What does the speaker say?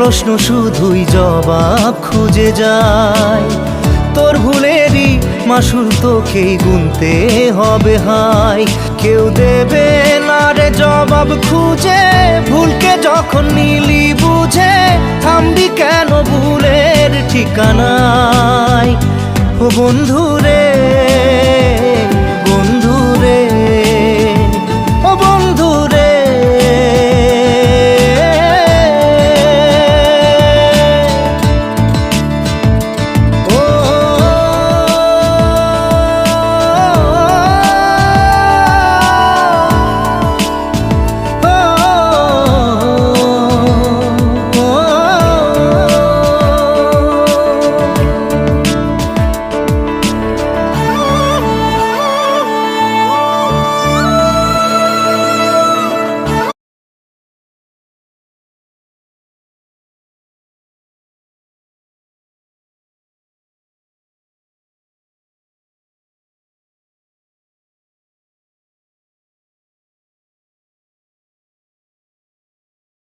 প্রশ্ন শুধুই জবাব খুঁজে যায়। তোর ভুলেরই মাসুল তোকেই গুনতে হবে হায়। কেউ দেবে না রে জবাব খুঁজে, ভুলকে যখন নিলি বুঝে থামবি কেন ভুলের ঠিকানায়। ও বন্ধু রে